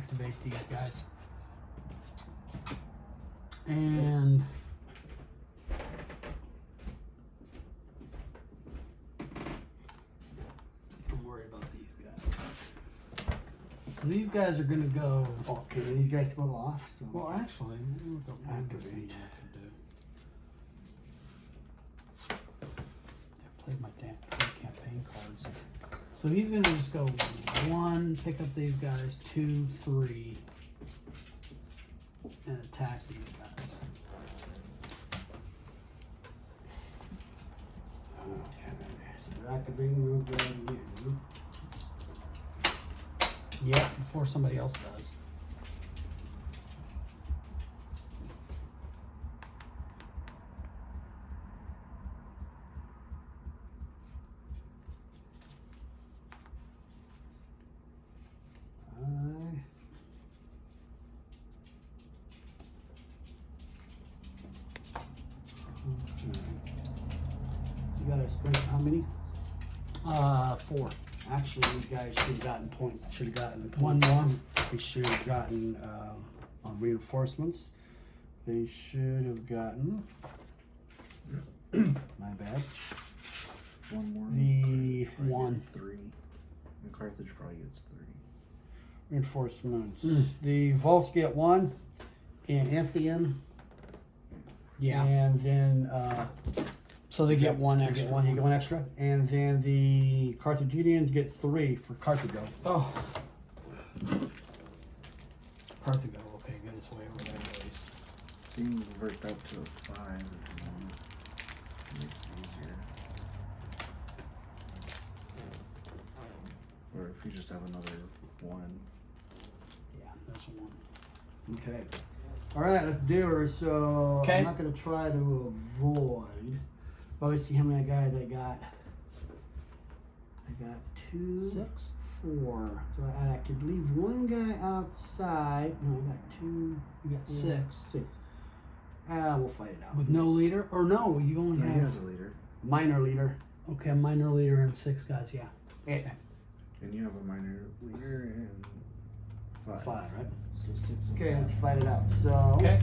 activate these guys. And I'm worried about these guys. So these guys are going to go. Okay, these guys go off. So Well, actually, let me look up what Activate. I have to do. I played my campaign cards. So he's going to just go 1, pick up these guys, 2, 3, and attack these guys. okay, so they're activating move down you. Yep, before somebody else does. You got a strength how many? 4. Actually, these guys should have gotten points. Should have gotten One points. more. They should have gotten on reinforcements. They should have gotten. My bad. One more. The Probably one. get 3. And Carthage probably gets 3. reinforcements. The Volks get 1, and Anthian. Yeah. And then So they get 1 you extra. get 1. You get 1 extra, and then the Carthaginians get 3 for Carthago. Oh. Carthago, okay, get its way over there, please. You can revert that to a 5 if you want. It makes it easier. Or if you just have another 1. Yeah, there's 1. Okay. All right, let's do her. So Okay. I'm not going to try to avoid. But let's see how many guys I got. I got 2, 6. 4. So I could leave 1 guy outside. No, I got 2. You got 4, 6. 6. We'll fight it out. With no leader? Or no, you only No, he have. has a leader. Minor leader. Okay, minor leader and 6 guys, yeah. Yeah. And you have a minor leader and 5. 5, right? So 6 and Okay, 5. let's fight it out. So, Okay.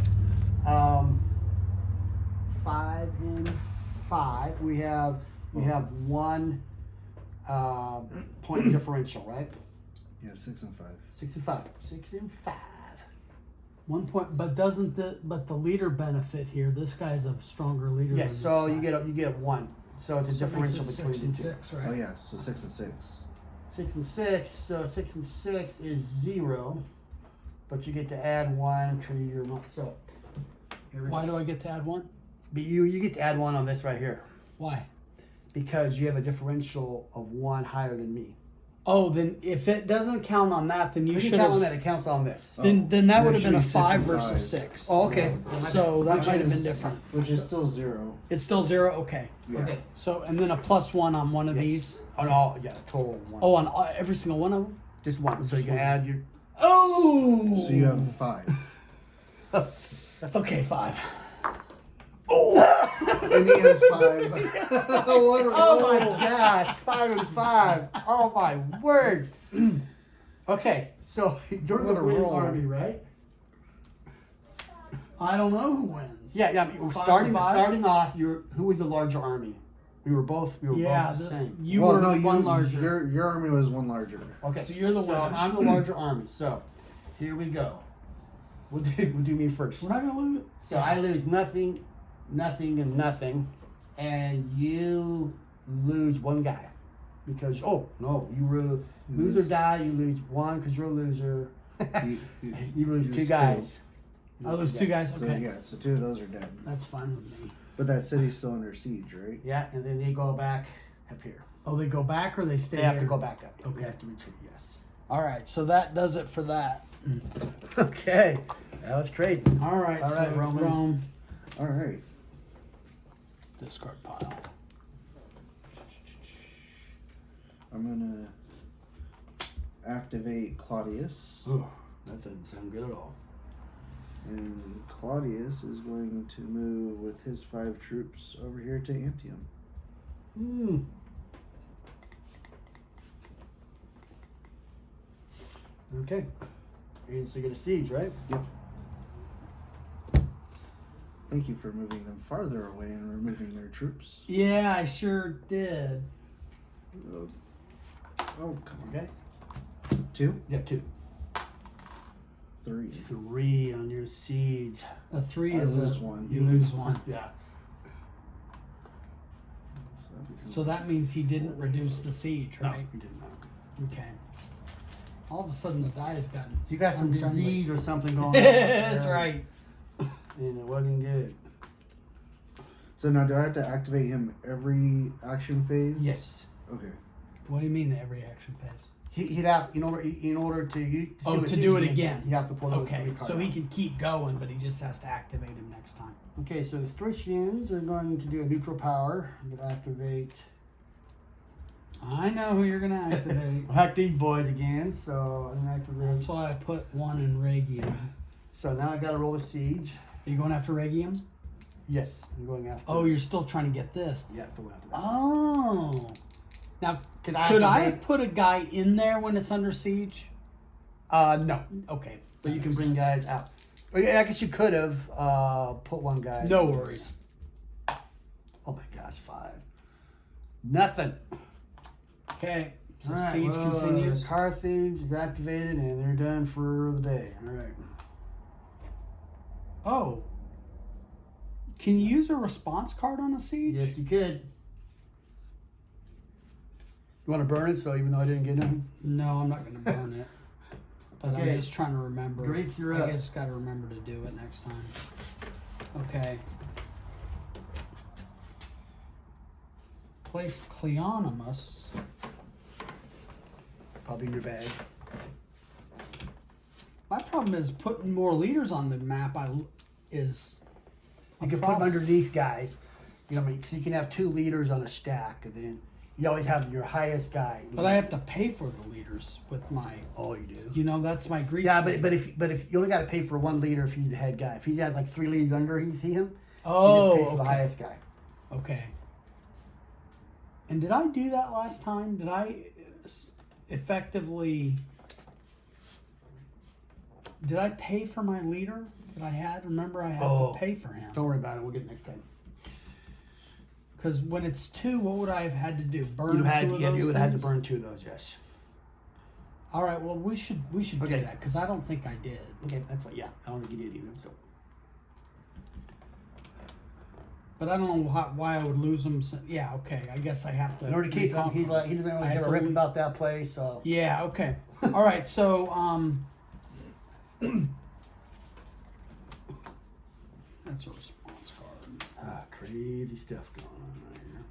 5 and 5. We have 1 point differential, right? Yeah, 6 and 5. 6 and 5. 6 and 5. 1 point, but doesn't the leader benefit here? This guy's a stronger leader. Yes. than So this you guy. get 1. So it's a So it makes differential it between 6 the and 2. 6, right? Oh yeah, so 6 and 6. 6 and 6. So 6 and 6 is 0, but you get to add 1 to your so. Here it Why is. do I get to add 1? But you get to add 1 on this right here Why? because you have a differential of 1 higher than me. Oh, then if it doesn't count on that, then you You should should count on have. that. It counts on this. Then that It would have should been a be 6 5 and versus 5. 6. Oh, okay. So that Which might have been is- different. Which is still 0. It's still 0. Okay. Yeah. Okay. So and then a +1 on one of these. On all, yeah, total 1. Oh, on every single one of them. Just 1. So you Just can one. add your. Oh. So you have 5. Okay, 5. And he has 5. What a Oh roll. my gosh, 5 and 5. Oh my word. Okay, so you're What the a winning roll. army, right? I don't know who wins. Yeah, yeah. I mean, 5 starting and 5? starting off, who was the larger army? We were both Yeah, the same. you Well, were no, one larger. Your army was 1 larger. Okay, So you're the so winner. I'm the larger army. So here we go. We'll do me first. We're not gonna lose. So I lose nothing, and nothing, and you lose 1 guy because you loser lose- die. You lose 1 because you're a loser. You, You lose 2 lose guys. I lose 2 guys. So Okay, yeah, so 2 of those are dead. that's fine with me. But that city's still under siege, right? Yeah, and then they go back up here. Oh, they go back or they stay They have here? to go back up. Okay. They have to retreat. Yes. All right, so that does it for that. Okay, that was crazy. All right, All so right, Romans. Rome All right. discard pile. I'm gonna activate Claudius, Ooh, that doesn't sound good at all. and Claudius is going to move with his 5 troops over here to Antium. Mm. Okay. And so you get a siege, right? Yep. Thank you for moving them farther away and removing their troops. Yeah, I sure did. Oh, come on. Okay. 2, Yeah, 2. 3. 3 on your siege. A 3 I is lose 1. You lose 1. Yeah. So that becomes So that means he didn't reduce the siege, No, right? you did not. Okay. All of a sudden the die has gotten. You got some unfriendly. disease or something going on. That's right. And it wasn't good. So now, do I have to activate him every action phase? Yes. Okay. What do you mean every action phase? He'd have in order to use To do it again. You have to pull those Okay, 3 cards. so he can keep going, but he just has to activate him next time. Okay, so the Stratians are going to do a neutral power that activate. I know who you're gonna activate. Hack these boys again. So I'm gonna activate. That's why I put 1 in Regium. So now I got to roll a siege. Are you going after Regium? Yes, I'm going after. Oh, you're still trying to get this. Yeah, go after that. Oh. Now, Could could I activate- have put a guy in there when it's under siege? No, Okay. but that you can makes bring sense. guys out. Oh, yeah, I guess you could have put one guy. No worries. Oh my gosh, 5. Nothing. Okay. So All right, siege well, continues. Carthage is activated and they're done for the day. All right. Oh. Can you use a response card on a siege? Yes, you could. You want to burn it? So even though I didn't get none. No, I'm not going to burn it. But Okay. I'm just trying to remember. Greeks, you're I up. just got to remember to do it next time. Okay. Place Cleonymus. Probably in your bag. My problem is putting more leaders on the map. Is You a can put them problem. underneath guys. You know, what I mean, so you can have 2 leaders on a stack, and then you always have your highest guy. But I have to pay for the leaders with my. Oh, you do. You know, that's my Greek. Yeah, thing. but if you only got to pay for 1 leader if he's the head guy. If he's had like 3 leaders under him, you Oh, just pay for the okay. highest guy. Okay. And did I do that last time? Did I effectively? Did I pay for my leader that I had? Remember, I had Oh. to pay for him. Don't worry about it. We'll get it next time. Because when it's 2, what would I have had to do? Burn You 2 had, of yeah, those you would have had to things? burn 2 of those. Yes. All right. Well, we should do Okay. that because I don't think I did. Okay, that's fine. Yeah, I don't think you did either. So. But I don't know why I would lose him. Yeah. Okay. I guess I have to. In order to keep him, reconquer he's like he doesn't I really have give a to rip leave- about that place. So. Yeah. Okay. All right. So that's a response card. Crazy stuff going on right here.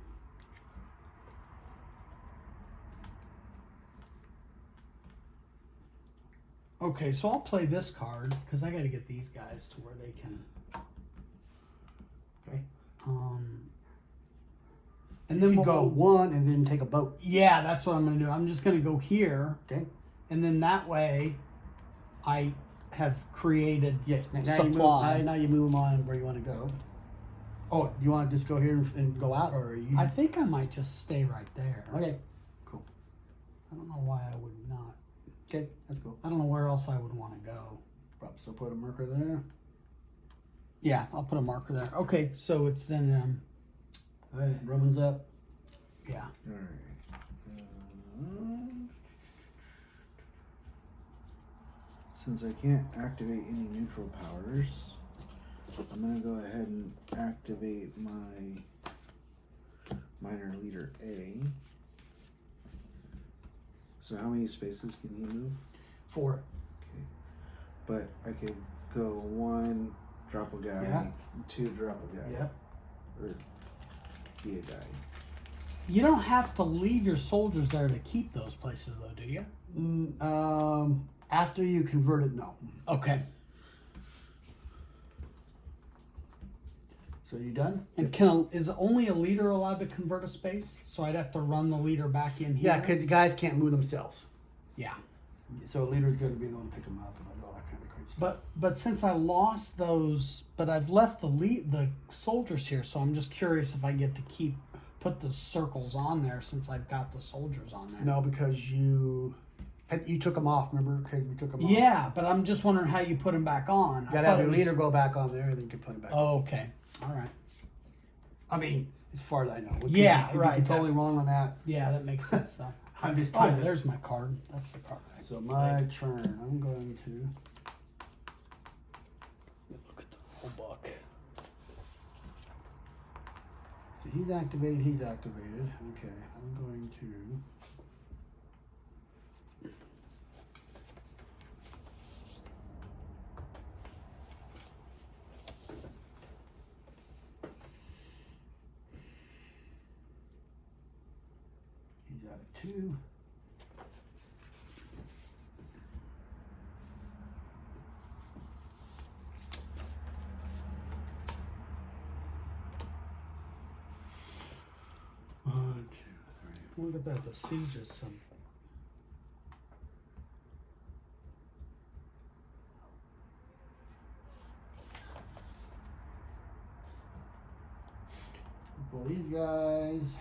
Okay, so I'll play this card because I got to get these guys to where they can. Okay. And You then can go we'll, 1 and then take a boat. yeah, that's what I'm gonna do. I'm just gonna go here, Okay. and then that way, I have created Yes. Now supply. now you move them on where you want to go. Oh, you want to just go here and go out, or are you? I think I might just stay right there. Okay. Cool. I don't know why I would not. Okay, that's cool. I don't know where else I would want to go. Probably still put a marker there. Yeah, I'll put a marker there. Okay, so it's then All right, Romans up. yeah. All right. Since I can't activate any neutral powers, I'm gonna go ahead and activate my minor leader A. So how many spaces can he move? 4. Okay. But I could go 1, drop a guy, Yeah. 2, drop a guy. Yep. Or be a guy. You don't have to leave your soldiers there to keep those places, though, do you? After you convert it, no. Okay. So you done? And is only a leader allowed to convert a space? So I'd have to run the leader back in here. Yeah, because the guys can't move themselves. yeah. So the leader's going to be the one to pick them up and all that kind of crazy stuff. But since I lost those, but I've left the soldiers here, so I'm just curious if I get to put the circles on there since I've got the soldiers on there. No, because you You took them off, remember? Because we took them off. Yeah, but I'm just wondering how you put them back on. You gotta have your leader go back on there, and then you can put them back on. Oh, okay. All right. I mean, as far as I know. Yeah, could right. be totally wrong on that. Yeah, that makes sense, though. I'm just Oh, trying to... there's my card. That's the card. So my turn, I'm going to... Look at the whole book. See, he's activated, he's activated. Okay, I'm going to... He's out of 2. One, 2, 3. Look at that. The siege is some. Pull these guys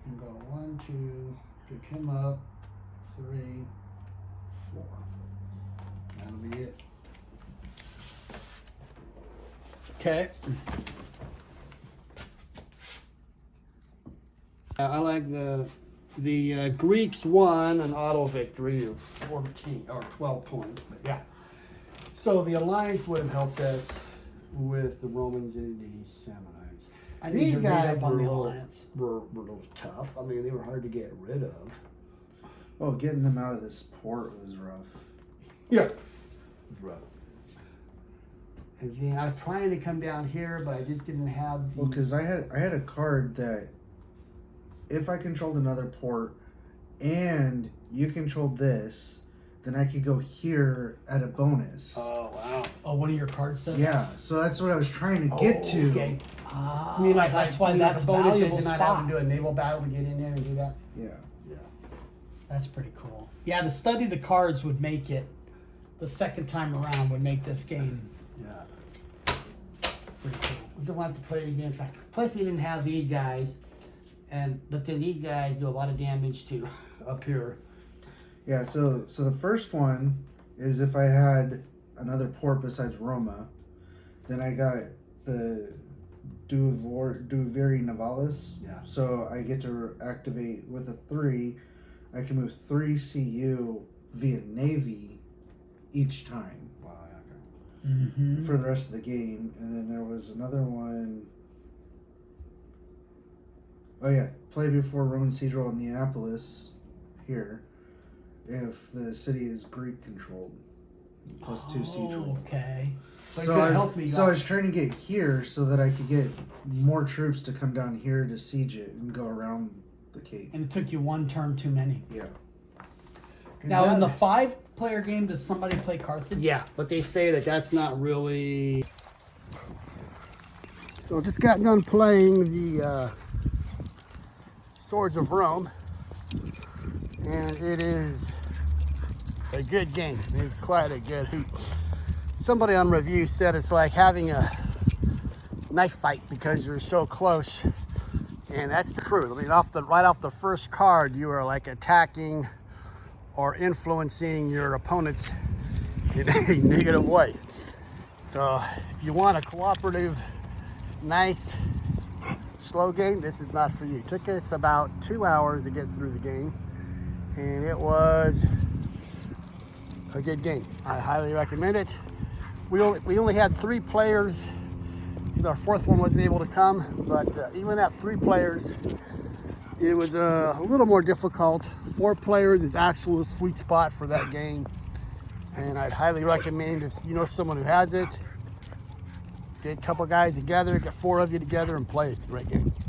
and go 1, 2, pick him up, 3, 4. That'll be it. Okay. I like the Greeks won an auto victory of 14 or 12 points, but yeah. So the alliance would have helped us with the Romans and the Samnites. I need These to read guys up on were the a little, alliance. were a little tough. I mean, they were hard to get rid of. Oh, getting them out of this port was rough. Yeah. It was rough. And then I was trying to come down here, but I just didn't have the... Well, because I had a card that if I controlled another port and you controlled this, then I could go here at a bonus. Oh, wow. Oh, one of your cards said. Yeah, so that's what I was trying to get to. Okay. I mean, like, that's why that's a bonuses valuable and not having spot. to do a naval battle to get in there and do that. Yeah. Yeah. That's pretty cool. Yeah, to study the cards would make it the second time around would make this game Yeah. pretty cool. We don't want to play it again. In fact, plus we didn't have these guys, but then these guys do a lot of damage to up here. Yeah, so the first one is if I had another port besides Roma, then I got the Duveri Navalis. Yeah. So I get to activate with a 3. I can move 3 CU via Navy each time Wow. Okay. Mm-hmm. for the rest of the game. And then there was another one. Oh yeah, play before Roman siege roll Neapolis here if the city is Greek controlled. Plus 2 siege roll. Okay. So, So I was trying to get here so that I could get more troops to come down here to siege it and go around the cape. And it took you one turn too many. Yeah. Now, in the 5-player game, does somebody play Carthage? Yeah, but they say that that's not really... So just got done playing the Swords of Rome, and it is a good game. It's quite a good hoot. Somebody on review said it's like having a knife fight because you're so close, and that's the truth. I mean, right off the first card, you are like attacking or influencing your opponents in a negative way. So if you want a cooperative, nice, slow game, this is not for you. It took us about 2 hours to get through the game, and it was a good game. I highly recommend it. We only had 3 players. Our 4th one wasn't able to come, but even at 3 players, it was a little more difficult. 4 players is actual sweet spot for that game, and I'd highly recommend if you know someone who has it, get a couple guys together, get 4 of you together and play it. It's a great game.